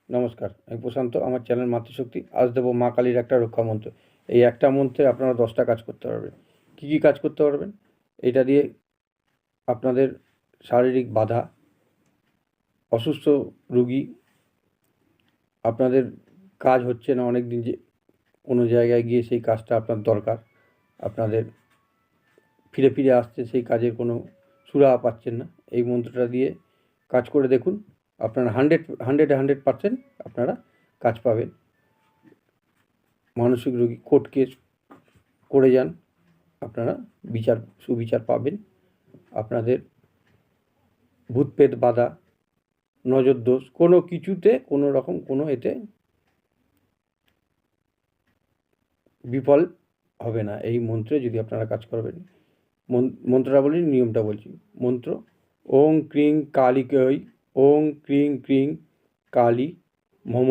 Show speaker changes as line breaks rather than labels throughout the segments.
নমস্কার, আমি প্রশান্ত। আমার চ্যানেল মাতৃশক্তি। আজ দেবো মা কালীর একটা রক্ষা মন্ত্র। এই একটা মন্ত্রে আপনারা 10টা কাজ করতে পারবেন। কী কী কাজ করতে পারবেন? এটা দিয়ে আপনাদের শারীরিক বাধা, অসুস্থ রুগী, আপনাদের কাজ হচ্ছে না অনেক দিন, যে কোনো জায়গায় গিয়ে সেই কাজটা আপনার দরকার, আপনাদের ফিরে ফিরে আসছে, সেই কাজের কোনো সুরাহা পাচ্ছেন না। এই মন্ত্রটা দিয়ে কাজ করে দেখুন, আপনারা 100% আপনারা কাজ পাবেন। মানসিক রোগী কোর্ট কেস করে যান, আপনারা সুবিচার পাবেন। আপনাদের ভূতপ্রেত বাধা, নজর দোষ, কোনো কিছুতে কোনো রকম কোনো এতে বিফল হবে না এই মন্ত্রে যদি আপনারা কাজ করবেন। মন্ত্রটা বলি, নিয়মটা বলছি। মন্ত্র: ওং ক্রিং কালিকৈ, ওং ক্রিং ক্রিং কালী মম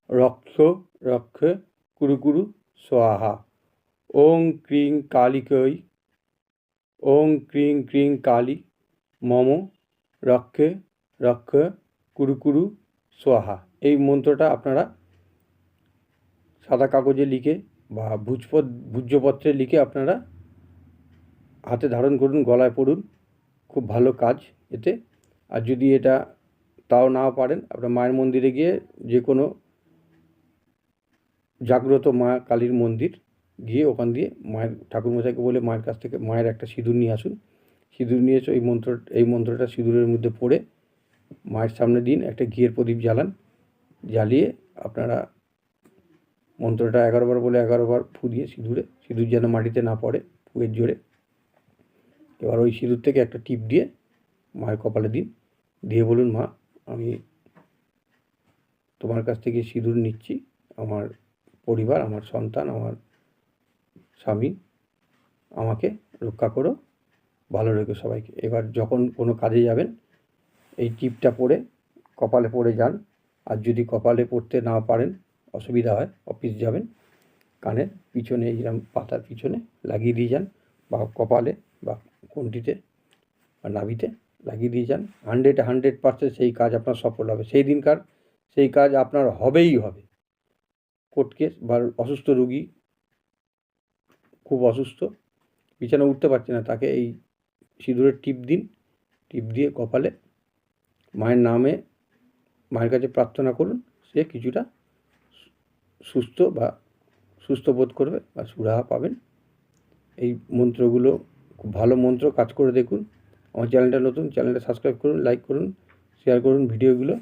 রক্ষ রক্ষ কুরু কুরু স্বাহা। ওং ক্রিং কালিকৈ, ওং ক্রিং ক্রিং কালী মম রক্ষে রক্ষে কুরু কুরু স্বাহা। এই মন্ত্রটা আপনারা সাদা কাগজে লিখে বা ভূর্জপত্রে লিখে আপনারা হাতে ধারণ করুন, গলায় পড়ুন। খুব ভালো কাজ এতে। আর যদি এটা তাও না পারেন, আপনার মায়ের মন্দিরে গিয়ে, যে কোনো জাগ্রত মা কালীর মন্দির গিয়ে ওখান দিয়ে মায়ের ঠাকুরমশাইকে বলে মায়ের কাছ থেকে মায়ের একটা সিঁদুর নিয়ে আসুন। সিঁদুর নিয়ে এসে এই মন্ত্রটা সিঁদুরের মধ্যে পড়ে মায়ের সামনে দিন, একটা ঘিয়ের প্রদীপ জ্বালান। জ্বালিয়ে আপনারা মন্ত্রটা 11 বার বলে 11 বার ফু দিয়ে সিঁদুর যেন মাটিতে না পড়ে, ফুয়ের জোরে। এবার ওই সিঁদুর থেকে একটা টিপ দিয়ে মায়ের কপালে দিন, দিয়ে বলুন, মা, আমি তোমার কাছ থেকে সিঁদুর নিচ্ছি। আমার পরিবার, আমার সন্তান, আমার স্বামী, আমাকে রক্ষা করো, ভালো রেখো সবাইকে। এবার যখন কোনো কাজে যাবেন, এই টিপটা পরে কপালে পরে যান। আর যদি কপালে পড়তে না পারেন, অসুবিধা হয়, অফিস যাবেন, কানের পিছনে এইরকম পাতার পিছনে লাগিয়ে দিয়ে যান, বা কপালে বা কণ্ঠিতে বা নাভিতে লাগিয়ে দিয়ে যান। 100% সেই কাজ আপনার সফল হবে। সেই কাজ আপনার হবেই হবে। কোর্ট কেস বা অসুস্থ রুগী, খুব অসুস্থ, বিছানা উঠতে পারছে না, তাকে এই সিঁদুরের টিপ দিন। টিপ দিয়ে কপালে মায়ের নামে মায়ের কাছে প্রার্থনা করুন, সে কিছুটা সুস্থ বোধ করবে বা সুরাহা পাবেন। এই মন্ত্রগুলো খুব ভালো মন্ত্র, কাজ করে দেখুন। আমার চ্যানেলটা নতুন, চ্যানেলটা সাবস্ক্রাইব করুন, লাইক করুন, শেয়ার করুন ভিডিওগুলো।